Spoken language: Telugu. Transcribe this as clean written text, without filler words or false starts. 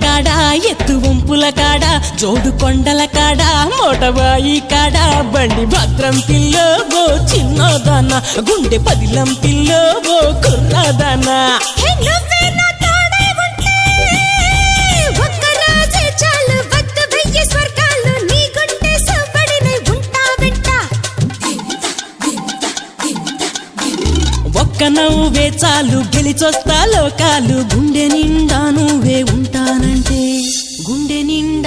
కాడ ఎత్తు వంపుల కాడ జోడు కొండల కాడ మోటబాయి కాడ బండి భద్రం పిల్లో ఓ చిన్నదాన గుండె పదిలం పిల్లో ఓ కుర్రాదాన ఒక్క నవ్వే చాలు గెలిచొస్తా లోకాలు గుండె నిండా నువ్వే ఉంటానంటే గుండె నిండా